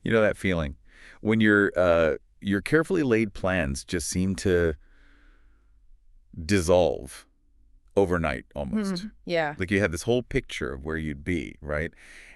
You know that feeling when your carefully laid plans just seem to dissolve overnight almost. Yeah. Like you had this whole picture of where you'd be, right?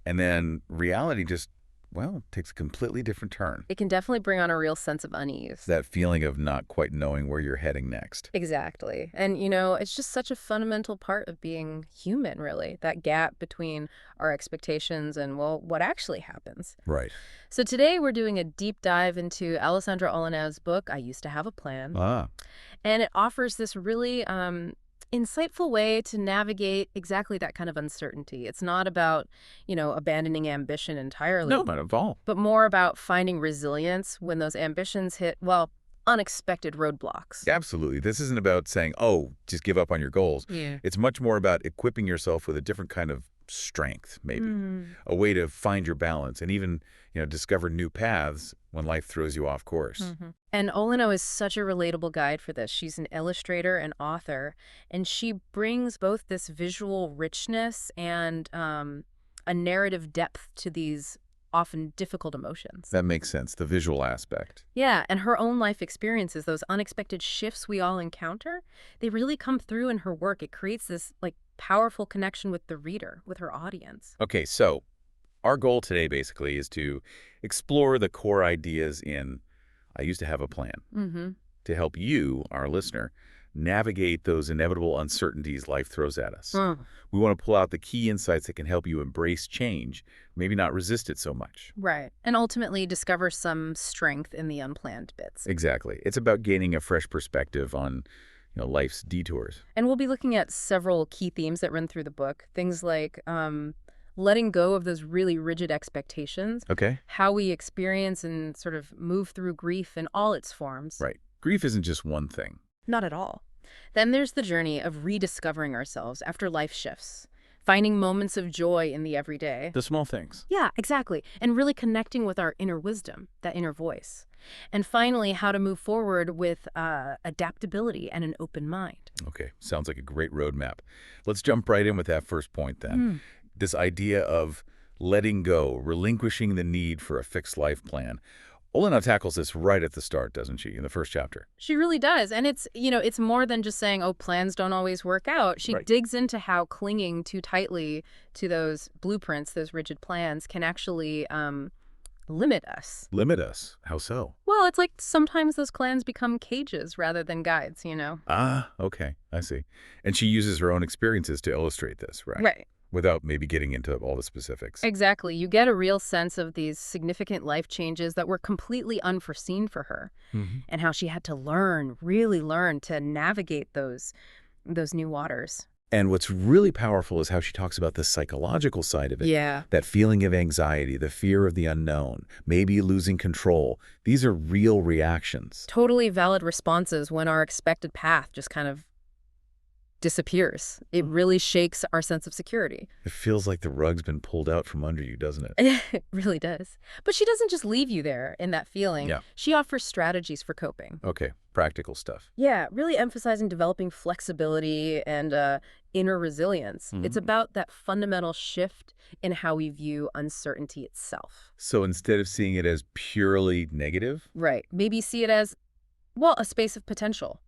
And then reality just, well, takes a completely different turn. It can definitely bring on a real sense of unease. That feeling of not quite knowing where you're heading next. Exactly. And, it's just such a fundamental part of being human, really, that gap between our expectations and, well, what actually happens. Right. So today we're doing a deep dive into Alessandra Olanow's book, I Used to Have a Plan. Ah, And it offers this really insightful way to navigate exactly that kind of uncertainty. It's not about, abandoning ambition entirely. no, not at all. But more about finding resilience when those ambitions hit, well, unexpected roadblocks. Absolutely. This isn't about saying, oh, just give up on your goals. Yeah. It's much more about equipping yourself with a different kind of strength, maybe. A way to find your balance and even, discover new paths when life throws you off course. And Olanow is such a relatable guide for this. She's an illustrator and author, and she brings both this visual richness and a narrative depth to these often difficult emotions. That makes sense, the visual aspect. Yeah, and her own life experiences, those unexpected shifts we all encounter, they really come through in her work. It creates this, powerful connection with the reader, with her audience. Okay, so our goal today basically is to explore the core ideas in I Used to Have a Plan to help you, our listener, navigate those inevitable uncertainties life throws at us. We want to pull out the key insights that can help you embrace change, maybe not resist it so much. Right. And ultimately discover some strength in the unplanned bits. Exactly. It's about gaining a fresh perspective on life's detours. And we'll be looking at several key themes that run through the book. Things like letting go of those really rigid expectations. Okay. How we experience and sort of move through grief in all its forms. Right. Grief isn't just one thing. Not at all. Then there's the journey of rediscovering ourselves after life shifts. Finding moments of joy in the everyday. The small things. Yeah, exactly. And really connecting with our inner wisdom, that inner voice. And finally, how to move forward with adaptability and an open mind. Okay, sounds like a great roadmap. Let's jump right in with that first point then. This idea of letting go, relinquishing the need for a fixed life plan. Olanow tackles this right at the start, doesn't she, in the first chapter? She really does. And it's more than just saying, oh, plans don't always work out. She digs into how clinging too tightly to those blueprints, those rigid plans, can actually limit us. Limit us? How so? Well, it's like sometimes those plans become cages rather than guides, Ah, okay, I see. And she uses her own experiences to illustrate this, right? Right. Without maybe getting into all the specifics. Exactly. You get a real sense of these significant life changes that were completely unforeseen for her and how she had to really learn to navigate those new waters. And what's really powerful is how she talks about the psychological side of it. Yeah. That feeling of anxiety, the fear of the unknown, maybe losing control. These are real reactions. Totally valid responses when our expected path just kind of disappears. It really shakes our sense of security. It feels like the rug's been pulled out from under you, doesn't it? It really does. But she doesn't just leave you there in that feeling. Yeah. She offers strategies for coping. Okay, practical stuff. Yeah, really emphasizing developing flexibility and inner resilience. It's about that fundamental shift in how we view uncertainty itself. So instead of seeing it as purely negative? Right. Maybe see it as, well, a space of potential.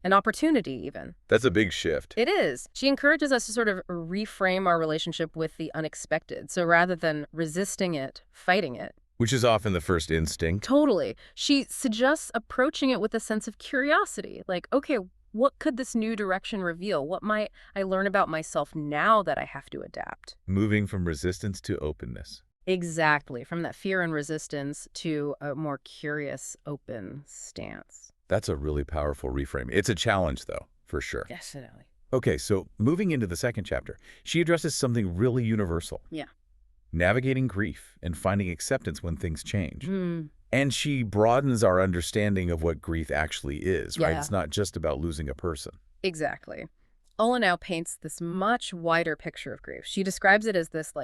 An opportunity, even. That's a big shift. It is. She encourages us to sort of reframe our relationship with the unexpected. So rather than resisting it, fighting it. Which is often the first instinct. Totally. She suggests approaching it with a sense of curiosity. Like, okay, what could this new direction reveal? What might I learn about myself now that I have to adapt? Moving from resistance to openness. Exactly. From that fear and resistance to a more curious, open stance. That's a really powerful reframe. It's a challenge, though, for sure. Definitely. Okay, so moving into the second chapter, she addresses something really universal. Yeah. Navigating grief and finding acceptance when things change. And she broadens our understanding of what grief actually is, right? Yeah. It's not just about losing a person. Exactly. Olanow paints this much wider picture of grief. She describes it as this,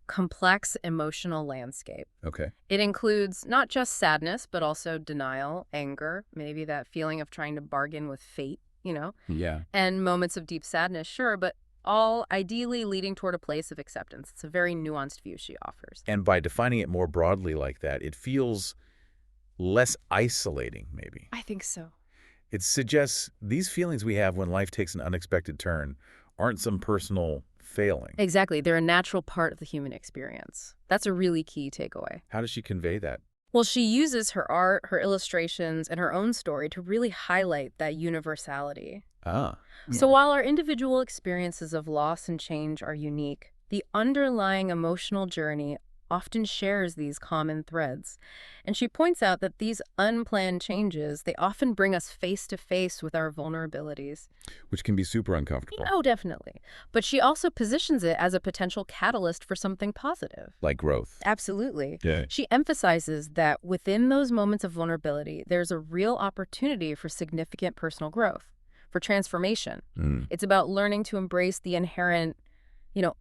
complex emotional landscape. Okay. It includes not just sadness, but also denial, anger, maybe that feeling of trying to bargain with fate, Yeah. and moments of deep sadness, sure, but all ideally leading toward a place of acceptance. It's a very nuanced view she offers. And by defining it more broadly like that, it feels less isolating, maybe. I think so. It suggests these feelings we have when life takes an unexpected turn aren't some personal failing. Exactly. They're a natural part of the human experience. That's a really key takeaway. How does she convey that? Well, she uses her art, her illustrations, and her own story to really highlight that universality. Ah, So while our individual experiences of loss and change are unique, the underlying emotional journey often shares these common threads. And she points out that these unplanned changes, they often bring us face to face with our vulnerabilities. which can be super uncomfortable. Oh, definitely. But she also positions it as a potential catalyst for something positive. Like growth. Absolutely. Yeah. She emphasizes that within those moments of vulnerability, there's a real opportunity for significant personal growth, for transformation. It's about learning to embrace the inherent,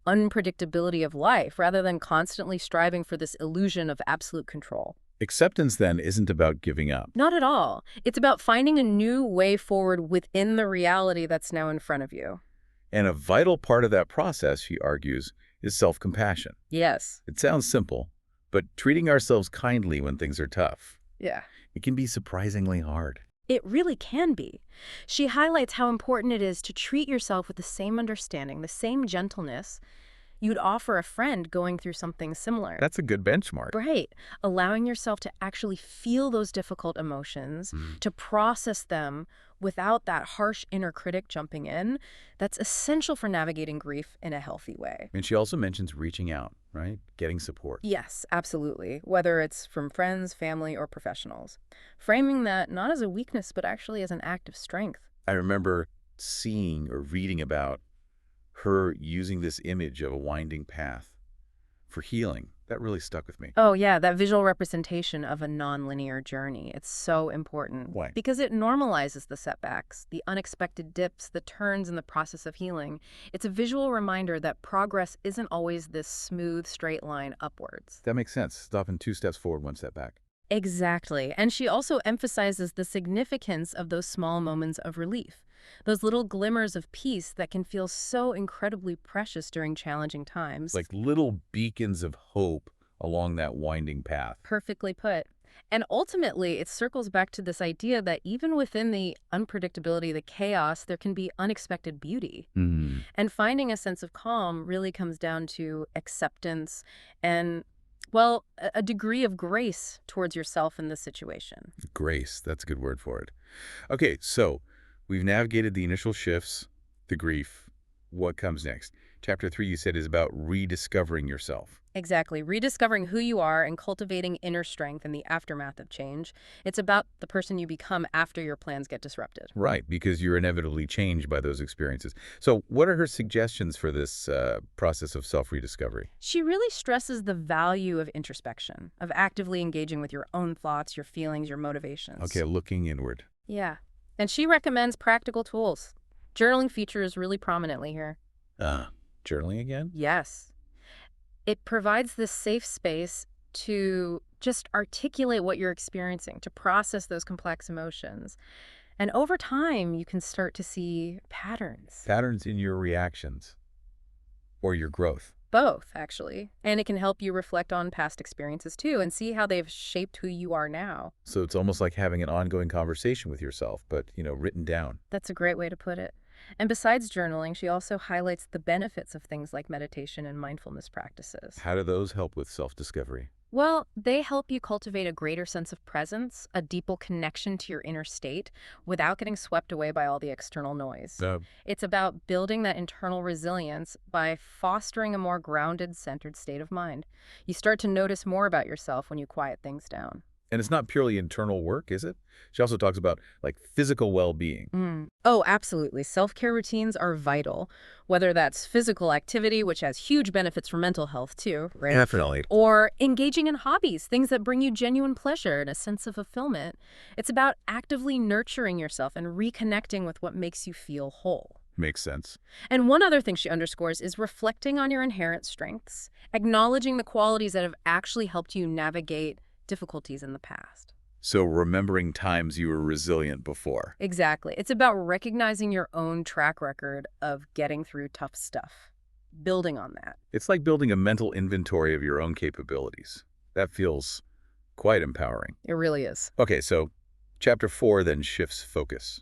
unpredictability of life rather than constantly striving for this illusion of absolute control. Acceptance, then, isn't about giving up. Not at all. It's about finding a new way forward within the reality that's now in front of you. And a vital part of that process, she argues, is self-compassion. Yes. It sounds simple, but treating ourselves kindly when things are tough, Yeah. it can be surprisingly hard. It really can be. She highlights how important it is to treat yourself with the same understanding, the same gentleness you'd offer a friend going through something similar. That's a good benchmark. Right. Allowing yourself to actually feel those difficult emotions, to process them without that harsh inner critic jumping in, that's essential for navigating grief in a healthy way. And she also mentions reaching out, right? Getting support. Yes, absolutely. Whether it's from friends, family, or professionals. Framing that not as a weakness, but actually as an act of strength. I remember seeing or reading about her using this image of a winding path for healing. That really stuck with me. Oh, yeah, that visual representation of a nonlinear journey. It's so important. Why? Because it normalizes the setbacks, the unexpected dips, the turns in the process of healing. It's a visual reminder that progress isn't always this smooth, straight line upwards. That makes sense. Stopping 2 steps forward, 1 step back. Exactly. And she also emphasizes the significance of those small moments of relief, those little glimmers of peace that can feel so incredibly precious during challenging times. Like little beacons of hope along that winding path. Perfectly put. And ultimately, it circles back to this idea that even within the unpredictability, the chaos, there can be unexpected beauty. And finding a sense of calm really comes down to acceptance and, well, a degree of grace towards yourself in this situation. Grace, that's a good word for it. Okay, so we've navigated the initial shifts, the grief. What comes next? Chapter 3, you said, is about rediscovering yourself. Exactly. Rediscovering who you are and cultivating inner strength in the aftermath of change. It's about the person you become after your plans get disrupted. Right, because you're inevitably changed by those experiences. So what are her suggestions for this process of self-rediscovery? She really stresses the value of introspection, of actively engaging with your own thoughts, your feelings, your motivations. Okay, looking inward. Yeah. And she recommends practical tools. Journaling features really prominently here. Journaling again? Yes. It provides this safe space to just articulate what you're experiencing, to process those complex emotions. And over time, you can start to see patterns. Patterns in your reactions or your growth. Both, actually. And it can help you reflect on past experiences, too, and see how they've shaped who you are now. So it's almost like having an ongoing conversation with yourself, but, written down. That's a great way to put it. And besides journaling, she also highlights the benefits of things like meditation and mindfulness practices. How do those help with self-discovery? Well, they help you cultivate a greater sense of presence, a deeper connection to your inner state, without getting swept away by all the external noise. It's about building that internal resilience by fostering a more grounded, centered state of mind. You start to notice more about yourself when you quiet things down. And it's not purely internal work, is it? She also talks about, physical well-being. Oh, absolutely. Self-care routines are vital, whether that's physical activity, which has huge benefits for mental health, too, right? Definitely. Or engaging in hobbies, things that bring you genuine pleasure and a sense of fulfillment. It's about actively nurturing yourself and reconnecting with what makes you feel whole. Makes sense. And one other thing she underscores is reflecting on your inherent strengths, acknowledging the qualities that have actually helped you navigate difficulties in the past. So remembering times you were resilient before. Exactly. It's about recognizing your own track record of getting through tough stuff, building on that. It's like building a mental inventory of your own capabilities. That feels quite empowering. It really is. Okay, so chapter 4 then shifts focus.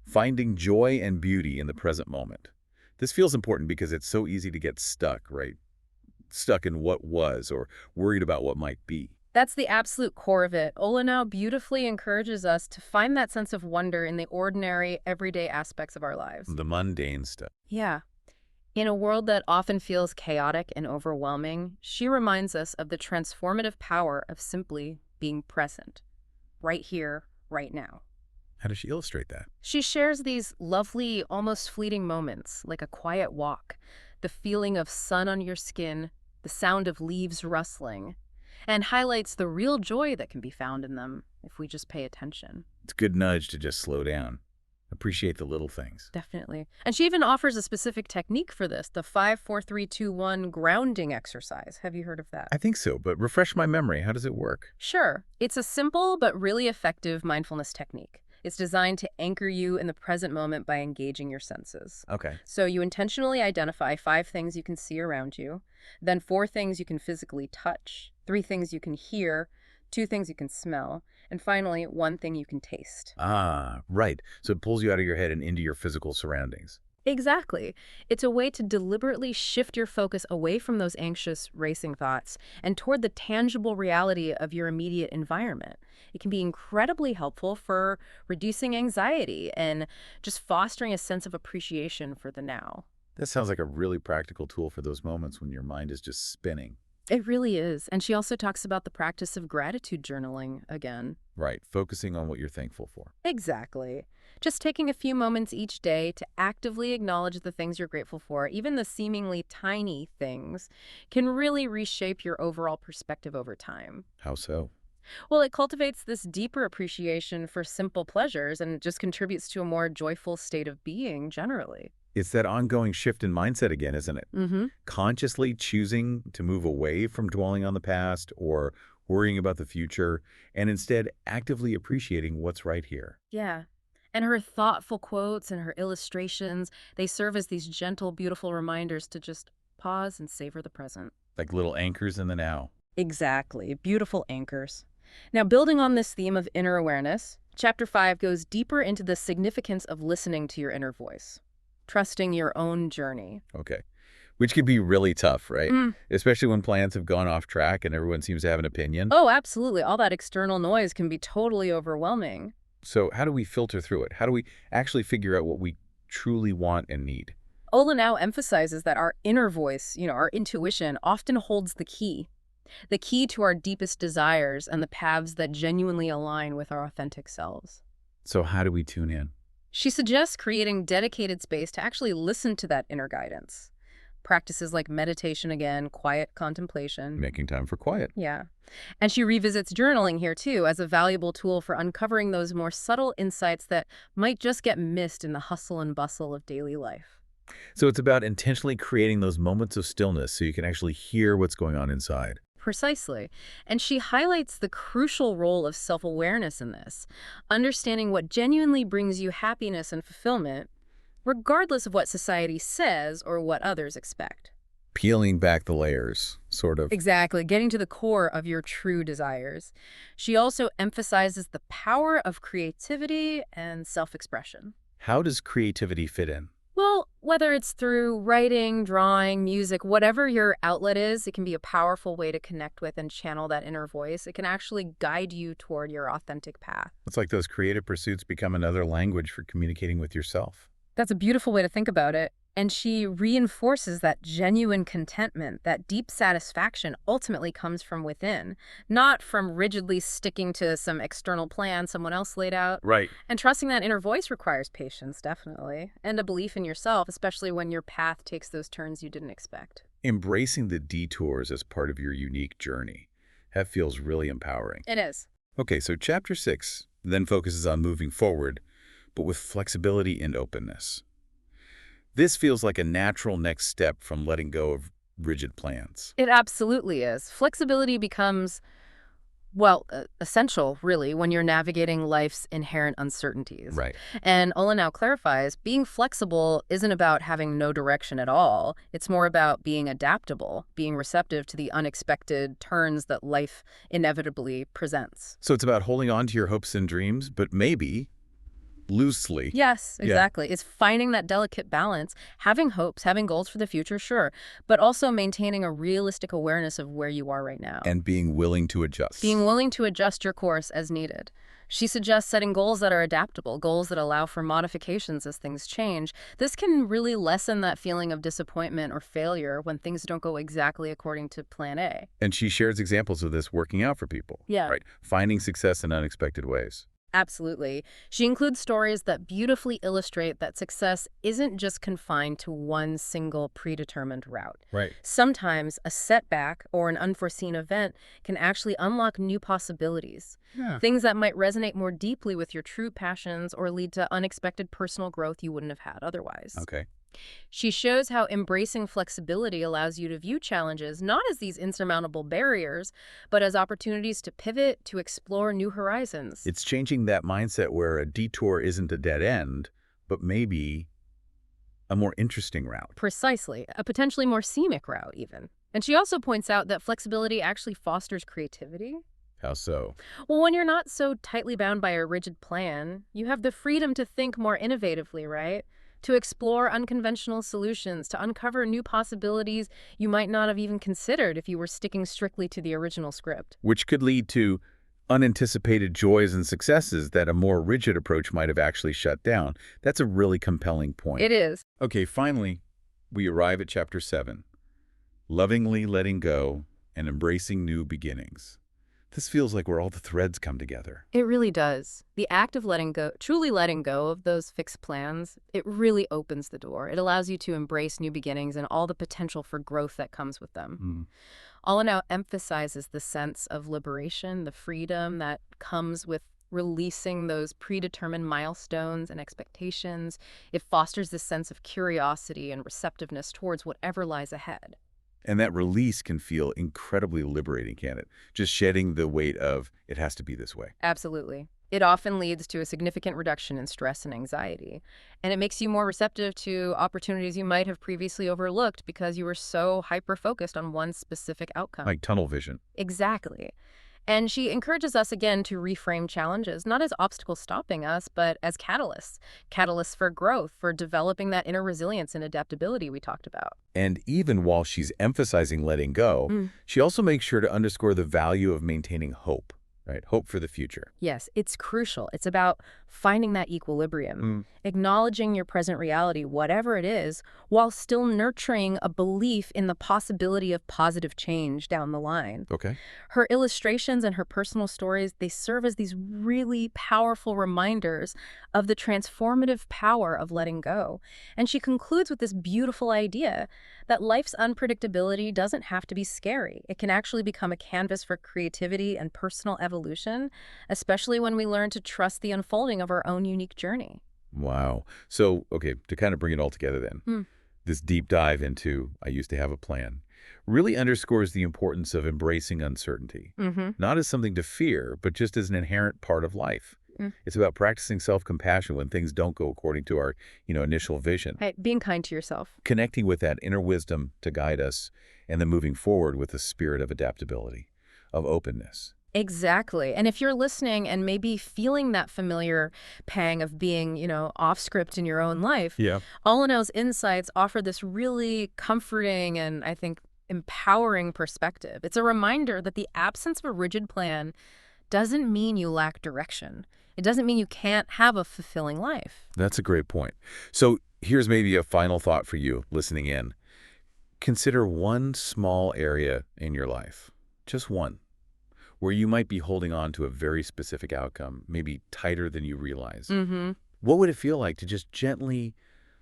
Finding joy and beauty in the present moment. This feels important because it's so easy to get stuck, right? Stuck in what was or worried about what might be. That's the absolute core of it. Olanow beautifully encourages us to find that sense of wonder in the ordinary, everyday aspects of our lives. The mundane stuff. Yeah. In a world that often feels chaotic and overwhelming, she reminds us of the transformative power of simply being present, right here, right now. How does she illustrate that? She shares these lovely, almost fleeting moments, like a quiet walk, the feeling of sun on your skin, the sound of leaves rustling, and highlights the real joy that can be found in them if we just pay attention. It's a good nudge to just slow down. Appreciate the little things. Definitely. And she even offers a specific technique for this, the 5-4-3-2-1 grounding exercise. Have you heard of that? I think so, but refresh my memory. How does it work? Sure. It's a simple but really effective mindfulness technique. It's designed to anchor you in the present moment by engaging your senses. Okay. So you intentionally identify 5 things you can see around you, then 4 things you can physically touch, 3 things you can hear, 2 things you can smell, and finally 1 thing you can taste. Ah, right. So it pulls you out of your head and into your physical surroundings. Exactly. It's a way to deliberately shift your focus away from those anxious, racing thoughts and toward the tangible reality of your immediate environment. It can be incredibly helpful for reducing anxiety and just fostering a sense of appreciation for the now. That sounds like a really practical tool for those moments when your mind is just spinning. It really is. And she also talks about the practice of gratitude journaling again. Right. Focusing on what you're thankful for. Exactly. Just taking a few moments each day to actively acknowledge the things you're grateful for, even the seemingly tiny things, can really reshape your overall perspective over time. How so? Well, it cultivates this deeper appreciation for simple pleasures and just contributes to a more joyful state of being generally. It's that ongoing shift in mindset again, isn't it? Mm-hmm. Consciously choosing to move away from dwelling on the past or worrying about the future, and instead actively appreciating what's right here. Yeah. And her thoughtful quotes and her illustrations, they serve as these gentle, beautiful reminders to just pause and savor the present. Like little anchors in the now. Exactly. Beautiful anchors. Now, building on this theme of inner awareness, Chapter 5 goes deeper into the significance of listening to your inner voice, trusting your own journey. Okay. Which can be really tough, right? Mm. Especially when plans have gone off track and everyone seems to have an opinion. Oh, absolutely. All that external noise can be totally overwhelming. So how do we filter through it? How do we actually figure out what we truly want and need? Olanow emphasizes that our inner voice, our intuition, often holds the key to our deepest desires and the paths that genuinely align with our authentic selves. So how do we tune in? She suggests creating dedicated space to actually listen to that inner guidance. Practices like meditation again, quiet contemplation. Making time for quiet. Yeah. And she revisits journaling here too as a valuable tool for uncovering those more subtle insights that might just get missed in the hustle and bustle of daily life. So it's about intentionally creating those moments of stillness so you can actually hear what's going on inside. Precisely. And she highlights the crucial role of self-awareness in this, understanding what genuinely brings you happiness and fulfillment, regardless of what society says or what others expect. Peeling back the layers, sort of. Exactly, getting to the core of your true desires. She also emphasizes the power of creativity and self-expression. How does creativity fit in? Well, whether it's through writing, drawing, music, whatever your outlet is, it can be a powerful way to connect with and channel that inner voice. It can actually guide you toward your authentic path. It's like those creative pursuits become another language for communicating with yourself. That's a beautiful way to think about it. And she reinforces that genuine contentment, that deep satisfaction ultimately comes from within, not from rigidly sticking to some external plan someone else laid out. Right. And trusting that inner voice requires patience, definitely, and a belief in yourself, especially when your path takes those turns you didn't expect. Embracing the detours as part of your unique journey. That feels really empowering. It is. Okay, so Chapter 6 then focuses on moving forward, but with flexibility and openness. This feels like a natural next step from letting go of rigid plans. It absolutely is. Flexibility becomes Well, essential, really, when you're navigating life's inherent uncertainties. Right. And Olanow clarifies, being flexible isn't about having no direction at all. It's more about being adaptable, being receptive to the unexpected turns that life inevitably presents. So it's about holding on to your hopes and dreams, but maybe loosely. Yes, Yeah. exactly. It's finding that delicate balance, having hopes, having goals for the future, sure, but also maintaining a realistic awareness of where you are right now. And being willing to adjust. Being willing to adjust your course as needed. She suggests setting goals that are adaptable, goals that allow for modifications as things change. This can really lessen that feeling of disappointment or failure when things don't go exactly according to plan A. And she shares examples of this working out for people. Yeah. Right. Finding success in unexpected ways. Absolutely. She includes stories that beautifully illustrate that success isn't just confined to one single predetermined route. Right. Sometimes a setback or an unforeseen event can actually unlock new possibilities. Yeah. Things that might resonate more deeply with your true passions or lead to unexpected personal growth you wouldn't have had otherwise. Okay. She shows how embracing flexibility allows you to view challenges not as these insurmountable barriers, but as opportunities to pivot, to explore new horizons. It's changing that mindset where a detour isn't a dead end, but maybe a more interesting route. Precisely, a potentially more scenic route even. And she also points out that flexibility actually fosters creativity. How so? Well, when you're not so tightly bound by a rigid plan, you have the freedom to think more innovatively, right? To explore unconventional solutions, to uncover new possibilities you might not have even considered if you were sticking strictly to the original script. Which could lead to unanticipated joys and successes that a more rigid approach might have actually shut down. That's a really compelling point. It is. Okay, finally, we arrive at Chapter 7, lovingly letting go and embracing new beginnings. This feels like where all the threads come together. It really does. The act of letting go, truly letting go of those fixed plans, it really opens the door. It allows you to embrace new beginnings and all the potential for growth that comes with them. Olanow emphasizes the sense of liberation, the freedom that comes with releasing those predetermined milestones and expectations. It fosters this sense of curiosity and receptiveness towards whatever lies ahead. And that release can feel incredibly liberating, can't it? Just shedding the weight of, it has to be this way. Absolutely. It often leads to a significant reduction in stress and anxiety, and it makes you more receptive to opportunities you might have previously overlooked because you were so hyper-focused on one specific outcome. Like tunnel vision. Exactly. And she encourages us again to reframe challenges, not as obstacles stopping us, but as catalysts. Catalysts for growth, for developing that inner resilience and adaptability we talked about. And even while she's emphasizing letting go, she also makes sure to underscore the value of maintaining hope, right? Hope for the future. Yes, it's crucial. It's about finding that equilibrium, acknowledging your present reality, whatever it is, while still nurturing a belief in the possibility of positive change down the line. Okay. Her illustrations and her personal stories, they serve as these really powerful reminders of the transformative power of letting go. And she concludes with this beautiful idea that life's unpredictability doesn't have to be scary. It can actually become a canvas for creativity and personal evolution, especially when we learn to trust the unfolding of our own unique journey. Wow. So, okay, to kind of bring it all together then, this deep dive into I used to have a plan really underscores the importance of embracing uncertainty, not as something to fear, but just as an inherent part of life. It's about practicing self-compassion when things don't go according to our, initial vision. Hey, being kind to yourself. Connecting with that inner wisdom to guide us, and then moving forward with a spirit of adaptability, of openness. Exactly. And if you're listening and maybe feeling that familiar pang of being, off script in your own life, Olanow's insights offer this really comforting and I think empowering perspective. It's a reminder that the absence of a rigid plan doesn't mean you lack direction. It doesn't mean you can't have a fulfilling life. That's a great point. So here's maybe a final thought for you listening in. Consider one small area in your life, just one, where you might be holding on to a very specific outcome, maybe tighter than you realize. What would it feel like to just gently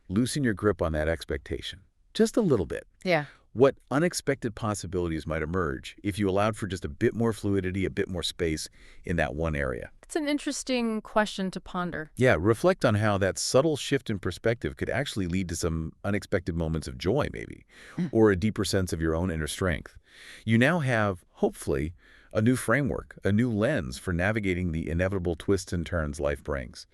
loosen your grip on that expectation? Just a little bit. Yeah. What unexpected possibilities might emerge if you allowed for just a bit more fluidity, a bit more space in that one area? It's an interesting question to ponder. Yeah, reflect on how that subtle shift in perspective could actually lead to some unexpected moments of joy, maybe, or a deeper sense of your own inner strength. You now have, hopefully, a new framework, a new lens for navigating the inevitable twists and turns life brings.